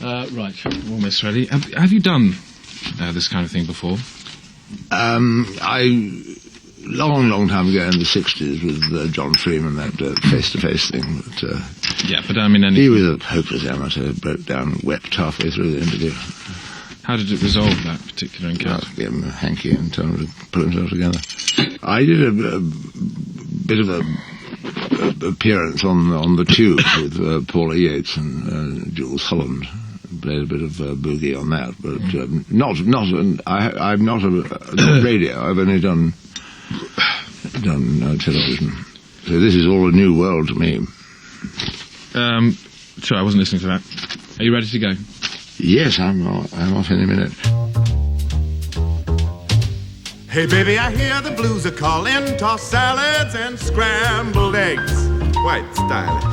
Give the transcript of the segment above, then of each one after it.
Right, almost ready. Have you done this kind of thing before? Long time ago in the 60s with John Freeman, that face-to-face thing. But I mean... He was a hopeless amateur, broke down, wept halfway through the interview. How did it resolve that particular encounter? I gave him a hanky and told him to pull himself together. I did a bit of a appearance on the Tube with Paula Yates and Jules Holland. Played a bit of boogie on that, but I'm not radio. I've only done television, so this is all a new world to me. Sorry, I wasn't listening to that. Are you ready to go? Yes, I'm off any minute. Hey baby, I hear the blues are calling, tossed salads and scrambled eggs. Quite stylish.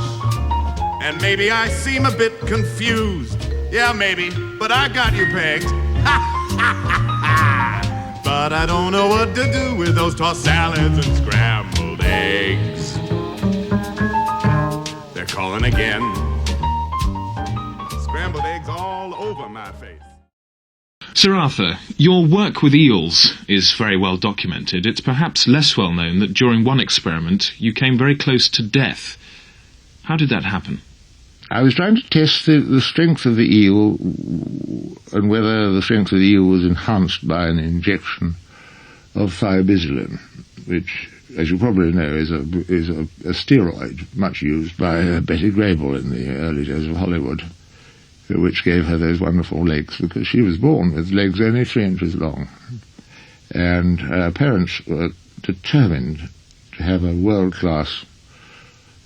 And maybe I seem a bit confused. Yeah, maybe, but I got you pegged. But I don't know what to do with those tossed salads and scrambled eggs. They're calling again. Scrambled eggs all over my face. Sir Arthur, your work with eels is very well documented. It's perhaps less well known that during one experiment you came very close to death. How did that happen? I was trying to test the strength of the eel and whether the strength of the eel was enhanced by an injection of thiobizilin, which, as you probably know, is a steroid much used by Betty Grable in the early days of Hollywood, which gave her those wonderful legs, because she was born with legs only 3 inches long. And her parents were determined to have a world-class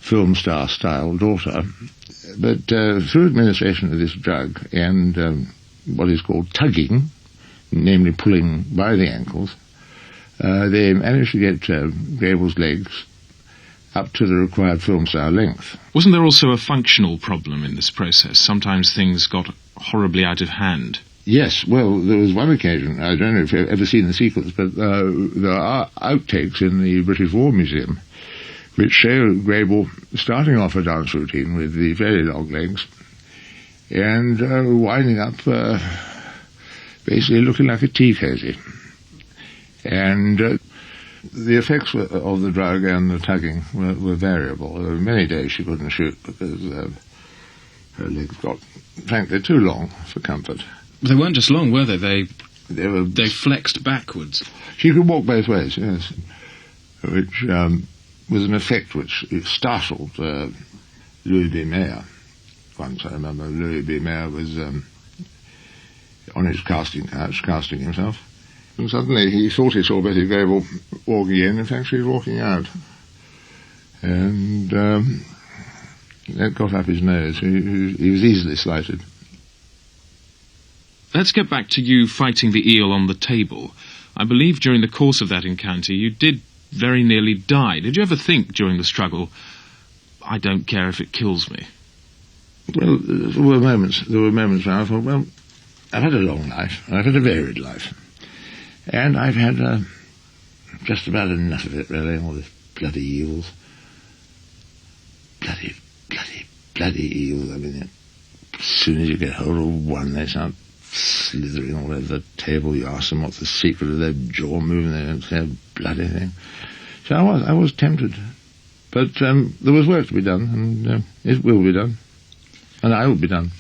film star-style daughter, but through administration of this drug and what is called tugging, namely pulling by the ankles, they managed to get Grable's legs up to the required film star length. Wasn't there also a functional problem in this process? Sometimes things got horribly out of hand. Yes, well, there was one occasion, I don't know if you've ever seen the sequence, but there are outtakes in the British War Museum which show Grable starting off a dance routine with the very long legs and winding up basically looking like a tea cosy. And the effects of the drug and the tugging were variable. There were many days she couldn't shoot because her legs got, frankly, too long for comfort. They weren't just long, were they? They flexed backwards. She could walk both ways, yes, which was an effect which startled Louis B. Mayer. Once I remember Louis B. Mayer was on his casting couch, casting himself, and suddenly he thought he saw Betty Grable walking in. In fact, she was walking out. And that got up his nose. He was easily slighted. Let's get back to you fighting the eel on the table. I believe during the course of that encounter you did very nearly die. Did you ever think during the struggle, I don't care if it kills me? Well, there were moments when I thought, well, I've had a long life, I've had a varied life, and I've had just about enough of it, really, all this bloody eels. Bloody eels. I mean, as soon as you get hold of one, they start slithering all over the table. You ask them what's the secret of their jaw moving, they don't say a bloody thing. So I was tempted. But there was work to be done, and it will be done. And I will be done.